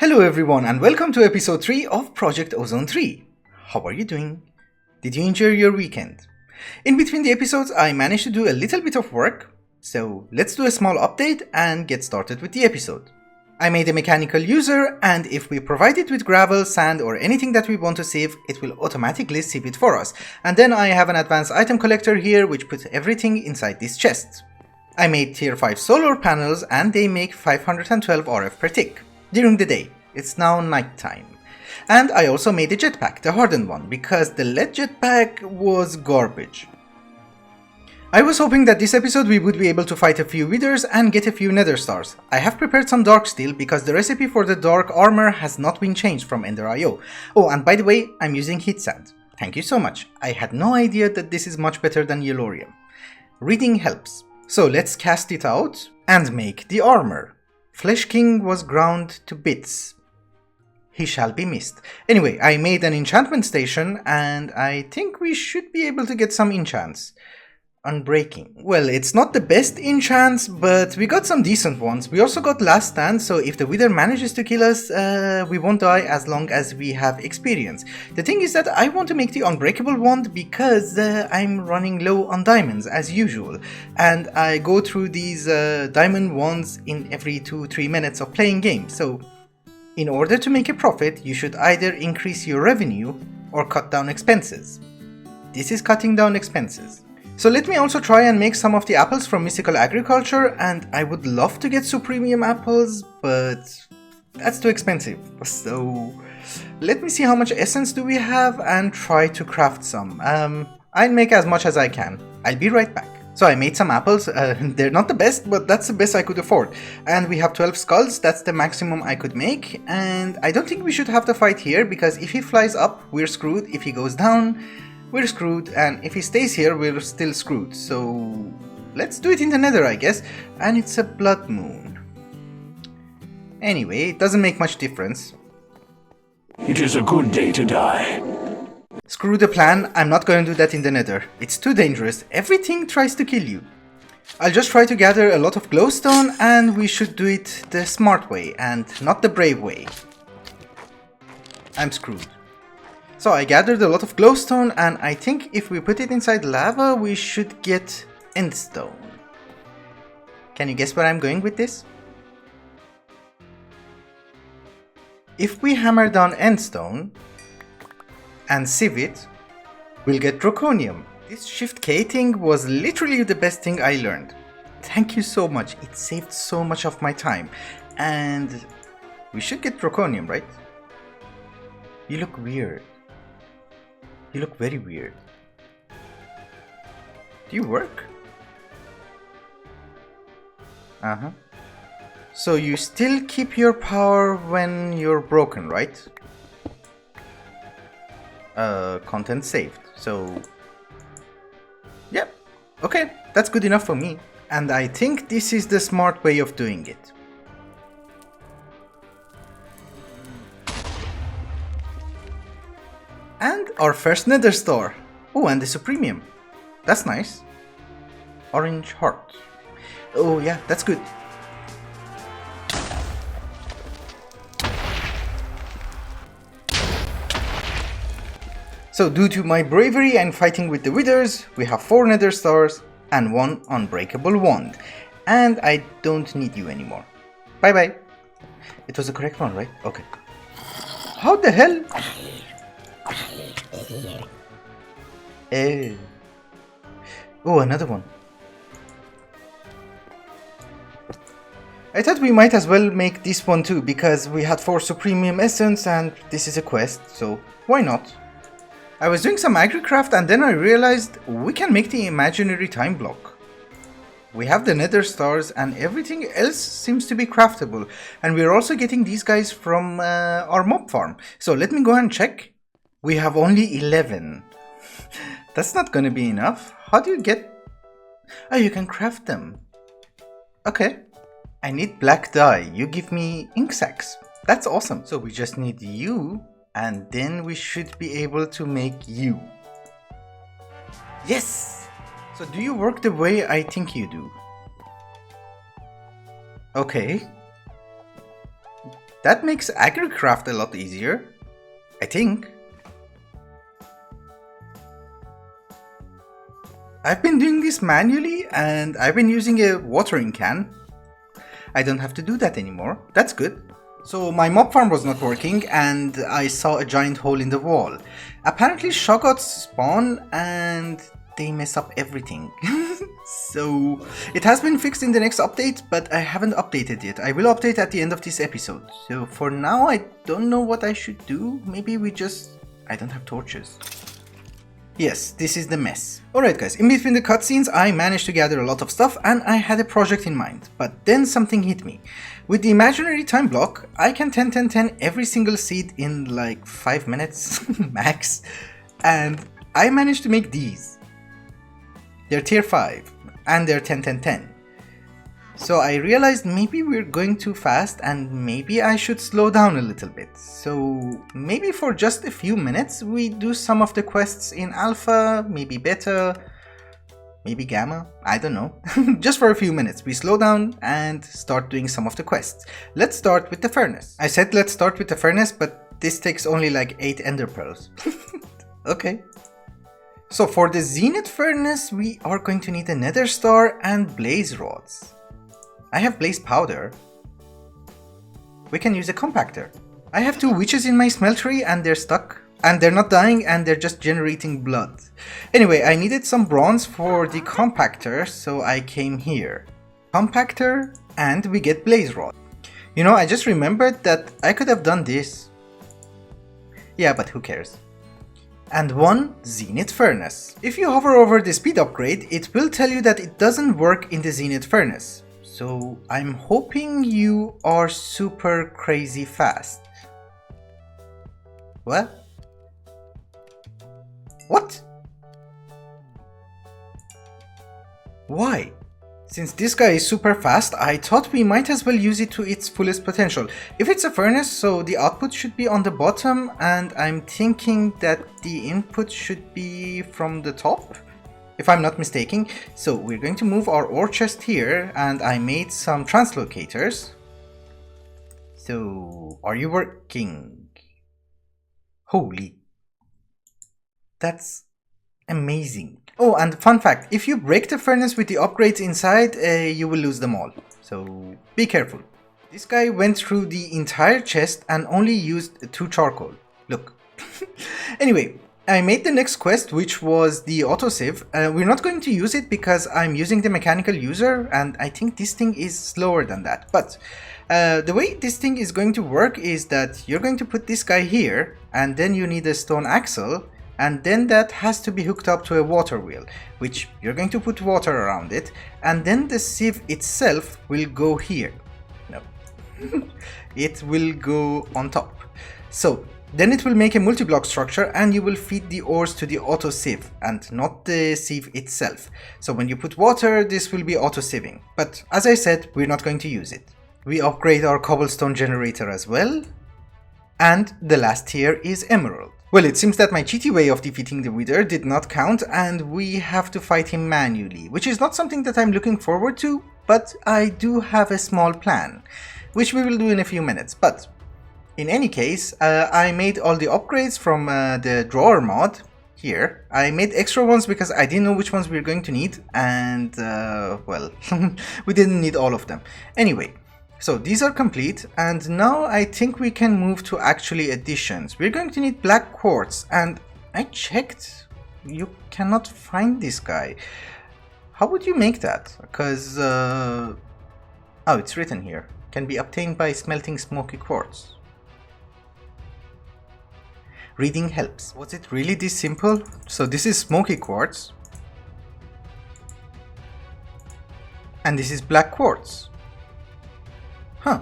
Hello everyone and welcome to episode 3 of Project Ozone 3. How are you doing? Did you enjoy your weekend? In between the episodes I managed to do a little bit of work, so let's do a small update and get started with the episode. I made a mechanical user, and if we provide it with gravel, sand or anything that we want to sieve, it will automatically sieve it for us. And then I have an advanced item collector here which puts everything inside this chest. I made tier 5 solar panels and they make 512 RF per tick. During the day. It's now night time. And I also made a jetpack, the hardened one, because the lead jetpack was garbage. I was hoping that this episode we would be able to fight a few withers and get a few nether stars. I have prepared some dark steel because the recipe for the dark armor has not been changed from Ender.io. Oh, and by the way, I'm using heat sand. Thank you so much. I had no idea that this is much better than yellorium. Reading helps. So let's cast it out and make the armor. Flesh King was ground to bits. He shall be missed. Anyway, I made an enchantment station and I think we should be able to get some enchants. Unbreaking. Well, it's not the best enchants, but we got some decent ones. We also got Last Stand, so if the wither manages to kill us, we won't die as long as we have experience. The thing is that I want to make the unbreakable wand because I'm running low on diamonds as usual. And I go through these diamond wands in every 2-3 minutes of playing games. So in order to make a profit, you should either increase your revenue or cut down expenses. This is cutting down expenses. So let me also try and make some of the apples from mystical agriculture, and I would love to get supremium apples, but that's too expensive. So let me see how much essence do we have and try to craft some. I'll make as much as I can. I'll be right back. So I made some apples. They're not the best, but that's the best I could afford. And we have 12 skulls, that's the maximum I could make. And I don't think we should have to fight here, because if he flies up, we're screwed. If he goes down, we're screwed, and if he stays here, we're still screwed. So let's do it in the Nether, I guess. And it's a blood moon. Anyway, it doesn't make much difference. It is a good day to die. Screw the plan, I'm not going to do that in the Nether. It's too dangerous. Everything tries to kill you. I'll just try to gather a lot of glowstone, and we should do it the smart way and not the brave way. I'm screwed. So I gathered a lot of glowstone, and I think if we put it inside lava, we should get endstone. Can you guess where I'm going with this? If we hammer down endstone and sieve it, we'll get draconium. This shift K thing was literally the best thing I learned. Thank you so much, it saved so much of my time. And we should get draconium, right? You look weird. You look very weird. Do you work? Uh-huh. So you still keep your power when you're broken, right? Content saved. So yep. Okay, that's good enough for me. And I think this is the smart way of doing it. And our first nether star. Oh, and the supremium. That's nice. Orange heart. Oh yeah, that's good. So due to my bravery and fighting with the withers, we have 4 nether stars and 1 unbreakable wand. And I don't need you anymore. Bye bye. It was the correct one, right? Okay. How the hell? Oh, another one. I thought we might as well make this one too, because we had 4 supremium essence and this is a quest, so why not? I was doing some agricraft and then I realized we can make the imaginary time block. We have the nether stars and everything else seems to be craftable, and we're also getting these guys from our mob farm. So let me go and check. We have only 11. That's not gonna be enough. How do you get... Oh, you can craft them. Okay. I need black dye. You give me ink sacs. That's awesome. So we just need you, and then we should be able to make you. Yes! So do you work the way I think you do? Okay. That makes agricraft a lot easier, I think. I've been doing this manually and I've been using a watering can. I don't have to do that anymore. That's good. So my mob farm was not working and I saw a giant hole in the wall. Apparently shoggoths spawn and they mess up everything. So it has been fixed in the next update, but I haven't updated yet. I will update at the end of this episode. So for now I don't know what I should do. Maybe I don't have torches. Yes, this is the mess. Alright guys, in between the cutscenes I managed to gather a lot of stuff and I had a project in mind, but then something hit me. With the imaginary time block, I can 10 every single seed in like 5 minutes max, and I managed to make these. They're tier 5 and they're 10. So I realized maybe we're going too fast and maybe I should slow down a little bit. So maybe for just a few minutes we do some of the quests in alpha, maybe beta, maybe gamma, I don't know. Just for a few minutes we slow down and start doing some of the quests. Let's start with the furnace. I said let's start with the furnace, but this takes only like 8 ender pearls. Okay. So for the Zenith Furnace we are going to need a Nether star and blaze rods. I have blaze powder. We can use a compactor. I have 2 witches in my smeltery and they're stuck. And they're not dying and they're just generating blood. Anyway, I needed some bronze for the compactor, so I came here. Compactor and we get blaze rod. You know, I just remembered that I could have done this. Yeah, but who cares? And 1 Zenith Furnace. If you hover over the speed upgrade, it will tell you that it doesn't work in the Zenith Furnace. So I'm hoping you are super crazy fast. What? What? Why? Since this guy is super fast, I thought we might as well use it to its fullest potential. If it's a furnace, so the output should be on the bottom, and I'm thinking that the input should be from the top, if I'm not mistaken. So we're going to move our ore chest here, and I made some translocators. So, are you working? Holy. That's amazing. Oh, and fun fact, if you break the furnace with the upgrades inside, you will lose them all. So be careful. This guy went through the entire chest and only used 2 charcoal. Look. Anyway, I made the next quest, which was the autosave. We're not going to use it because I'm using the mechanical user and I think this thing is slower than that. But the way this thing is going to work is that you're going to put this guy here and then you need a stone axle. And then that has to be hooked up to a water wheel, which you're going to put water around it, and then the sieve itself will go here. No, it will go on top. So then it will make a multi-block structure and you will feed the ores to the auto sieve and not the sieve itself. So when you put water, this will be auto sieving. But as I said, we're not going to use it. We upgrade our cobblestone generator as well. And the last tier is emerald. Well, it seems that my cheaty way of defeating the Wither did not count and we have to fight him manually, which is not something that I'm looking forward to, but I do have a small plan, which we will do in a few minutes. But in any case, I made all the upgrades from the drawer mod here. I made extra ones because I didn't know which ones we were going to need, and well, we didn't need all of them. Anyway. So these are complete, and now I think we can move to actually additions. We're going to need black quartz, and I checked, you cannot find this guy. How would you make that? Because, oh, it's written here. Can be obtained by smelting smoky quartz. Reading helps. Was it really this simple? So this is smoky quartz. And this is black quartz. Huh,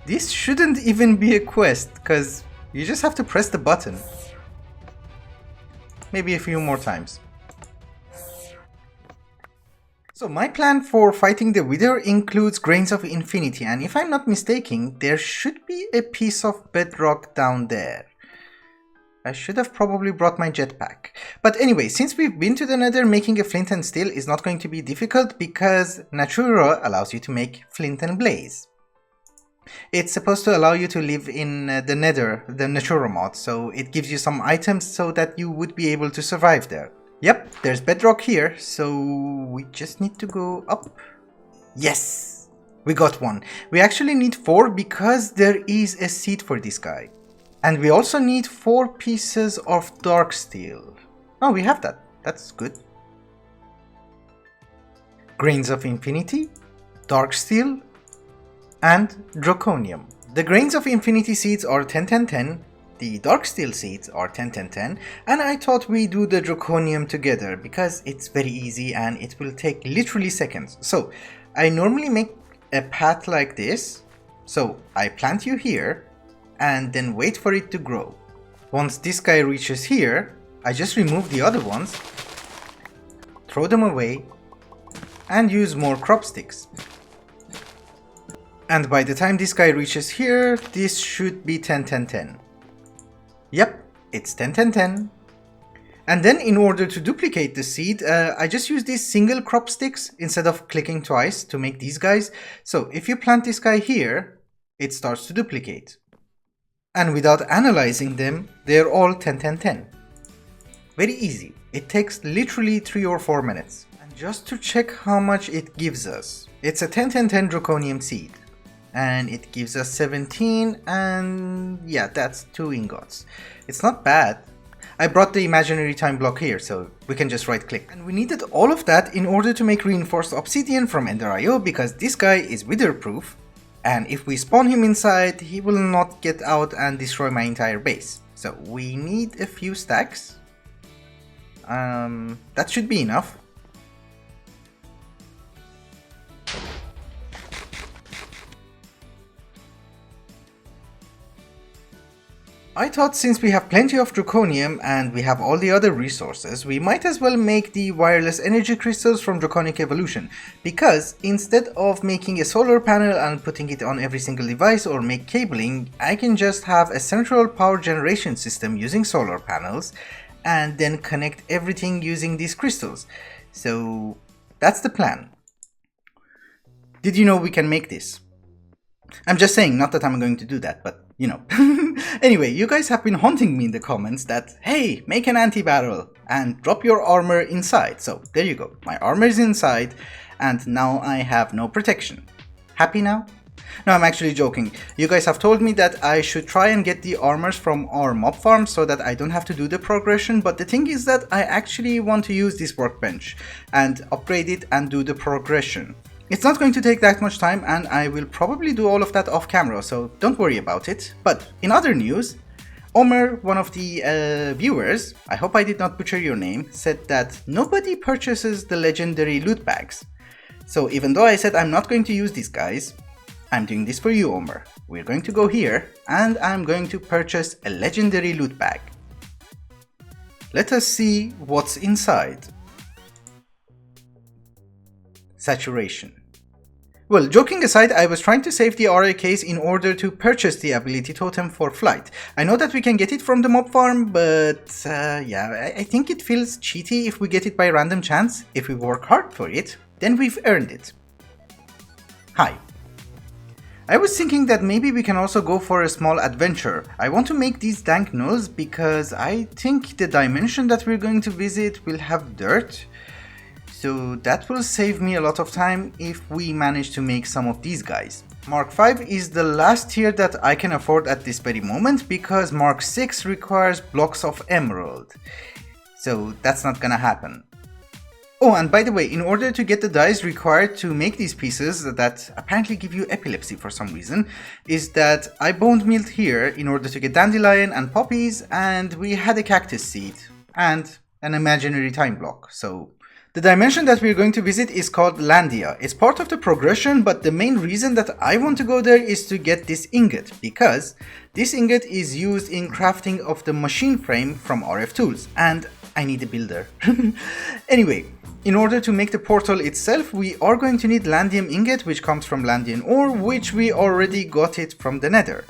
this shouldn't even be a quest, because you just have to press the button. Maybe a few more times. So my plan for fighting the Wither includes Grains of Infinity, and if I'm not mistaken, there should be a piece of bedrock down there. I should have probably brought my jetpack. But anyway, since we've been to the Nether, making a flint and steel is not going to be difficult because Natura allows you to make flint and blaze. It's supposed to allow you to live in the Nether, the Natura mod, so it gives you some items so that you would be able to survive there. Yep, there's bedrock here, so we just need to go up. Yes! We got one. We actually need 4 because there is a seed for this guy. And we also need 4 pieces of dark steel. Oh, we have that. That's good. Grains of Infinity, dark steel, and Draconium. The Grains of Infinity seeds are 10-10-10, the dark steel seeds are 10-10-10, and I thought we do the Draconium together because it's very easy and it will take literally seconds. So I normally make a path like this, so I plant you here and then wait for it to grow. Once this guy reaches here, I just remove the other ones, throw them away, and use more crop sticks. And by the time this guy reaches here, this should be 10-10-10. Yep, it's 10-10-10. And then in order to duplicate the seed, I just use these single crop sticks instead of clicking twice to make these guys. So if you plant this guy here, it starts to duplicate. And without analyzing them, they're all 10-10-10. Very easy. It takes literally 3 or 4 minutes. And just to check how much it gives us, it's a 10-10-10 Draconium seed. And it gives us 17, and yeah, that's 2 ingots. It's not bad. I brought the imaginary time block here, so we can just right click. And we needed all of that in order to make reinforced obsidian from Ender.io because this guy is witherproof, and if we spawn him inside, he will not get out and destroy my entire base. So we need a few stacks. That should be enough. I thought since we have plenty of Draconium and we have all the other resources, we might as well make the wireless energy crystals from Draconic evolution, because instead of making a solar panel and putting it on every single device or make cabling, I can just have a central power generation system using solar panels and then connect everything using these crystals. So that's the plan. Did you know we can make this? I'm just saying, not that I'm going to do that, but you know. Anyway, you guys have been haunting me in the comments that, hey, make an anti-barrel and drop your armor inside. So there you go, my armor is inside and now I have no protection. Happy now? No, I'm actually joking. You guys have told me that I should try and get the armors from our mob farm so that I don't have to do the progression, but the thing is that I actually want to use this workbench and upgrade it and do the progression. It's not going to take that much time and I will probably do all of that off camera, so don't worry about it. But in other news, Omer, one of the viewers, I hope I did not butcher your name, said that nobody purchases the legendary loot bags. So even though I said I'm not going to use these guys, I'm doing this for you, Omer. We're going to go here and I'm going to purchase a legendary loot bag. Let us see what's inside. Saturation. Well, joking aside, I was trying to save the RA case in order to purchase the ability totem for flight. I know that we can get it from the mob farm, but yeah, I think it feels cheaty if we get it by random chance. If we work hard for it, then we've earned it. Hi. I was thinking that maybe we can also go for a small adventure. I want to make these dank nulls because I think the dimension that we're going to visit will have dirt. So that will save me a lot of time if we manage to make some of these guys. Mark 5 is the last tier that I can afford at this very moment because Mark 6 requires blocks of emerald. So that's not gonna happen. Oh, and by the way, in order to get the dyes required to make these pieces that apparently give you epilepsy for some reason, is that I bone mealed here in order to get dandelion and poppies, and we had a cactus seed and an imaginary time block. So the dimension that we're going to visit is called Landia. It's part of the progression, but the main reason that I want to go there is to get this ingot, because this ingot is used in crafting of the machine frame from RF Tools, and I need a builder. Anyway, in order to make the portal itself, we are going to need Landium ingot, which comes from Landian ore, which we already got it from the Nether.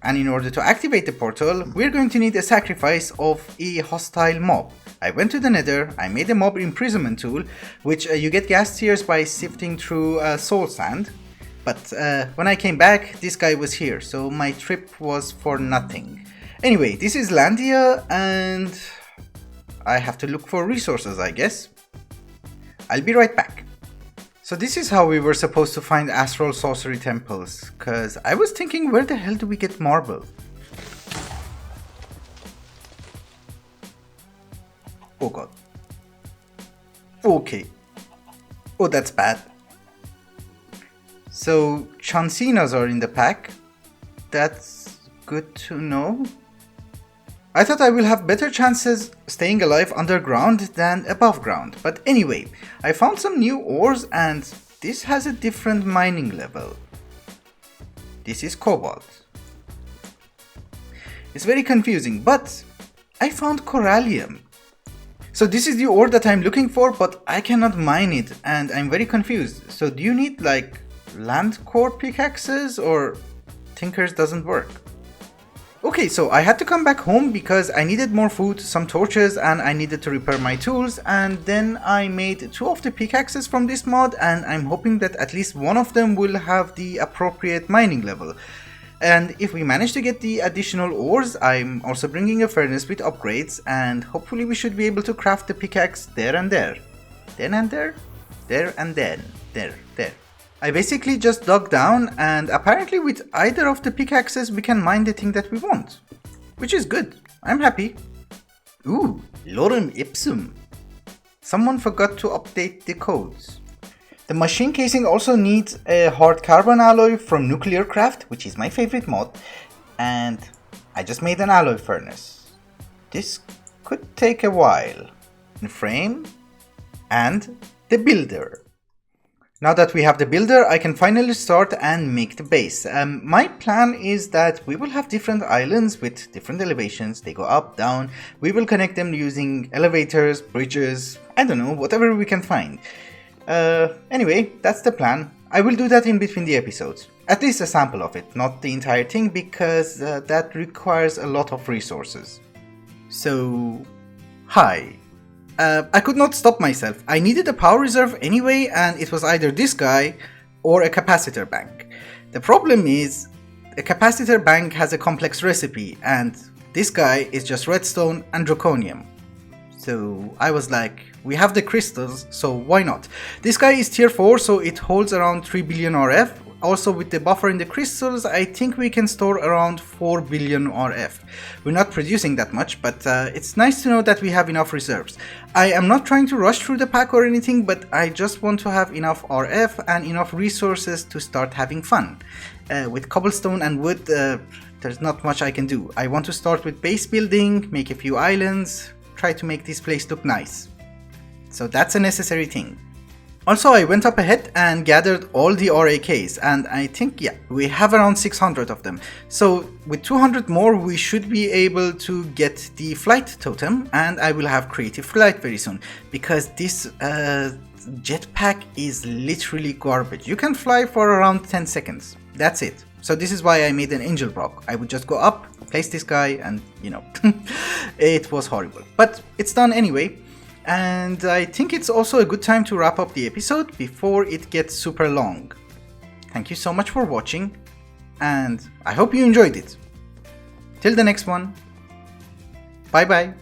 And in order to activate the portal, we're going to need a sacrifice of a hostile mob. I went to the Nether, I made a mob imprisonment tool, which you get gas tears by sifting through soul sand. But when I came back, this guy was here, so my trip was for nothing. Anyway, this is Landia, and I have to look for resources, I guess. I'll be right back. So this is how we were supposed to find astral sorcery temples, cause I was thinking, where the hell do we get marble? Oh god. Okay. Oh, that's bad. So Chancinas are in the pack. That's good to know. I thought I will have better chances staying alive underground than above ground, but anyway, I found some new ores and this has a different mining level. This is Cobalt. It's very confusing, but I found Corallium. So this is the ore that I'm looking for, but I cannot mine it and I'm very confused. So do you need like land core pickaxes or Tinker's doesn't work? Okay, so I had to come back home because I needed more food, some torches, and I needed to repair my tools, and then I made 2 of the pickaxes from this mod, and I'm hoping that at least one of them will have the appropriate mining level. And if we manage to get the additional ores, I'm also bringing a furnace with upgrades, and hopefully we should be able to craft the pickaxe there and there. Then and there? There and then. There. I basically just dug down, and apparently with either of the pickaxes we can mine the thing that we want. Which is good. I'm happy. Ooh, lorem ipsum. Someone forgot to update the codes. The machine casing also needs a hard carbon alloy from Nuclear Craft, which is my favorite mod, and I just made an alloy furnace. This could take a while. The frame and the builder. Now that we have the builder, I can finally start and make the base. My plan is that we will have different islands with different elevations. They go up, down. We will connect them using elevators, bridges, I don't know, whatever we can find. Anyway, that's the plan. I will do that in between the episodes. At least a sample of it, not the entire thing, because that requires a lot of resources. So, hi. I could not stop myself. I needed a power reserve anyway, and it was either this guy or a capacitor bank. The problem is, a capacitor bank has a complex recipe, and this guy is just redstone and draconium. So I was like, we have the crystals, so why not? This guy is tier 4, so it holds around 3 billion RF. Also with the buffer in the crystals, I think we can store around 4 billion RF. We're not producing that much, but it's nice to know that we have enough reserves. I am not trying to rush through the pack or anything, but I just want to have enough RF and enough resources to start having fun. With cobblestone and wood, there's not much I can do. I want to start with base building, make a few islands, try to make this place look nice. So that's a necessary thing. Also, I went up ahead and gathered all the RAKs, and I think, yeah, we have around 600 of them. So with 200 more, we should be able to get the flight totem, and I will have creative flight very soon, because this jetpack is literally garbage. You can fly for around 10 seconds. That's it. So this is why I made an angel block. I would just go up, place this guy, and you know, it was horrible. But it's done anyway. And I think it's also a good time to wrap up the episode before it gets super long. Thank you so much for watching, and I hope you enjoyed it. Till the next one, bye bye.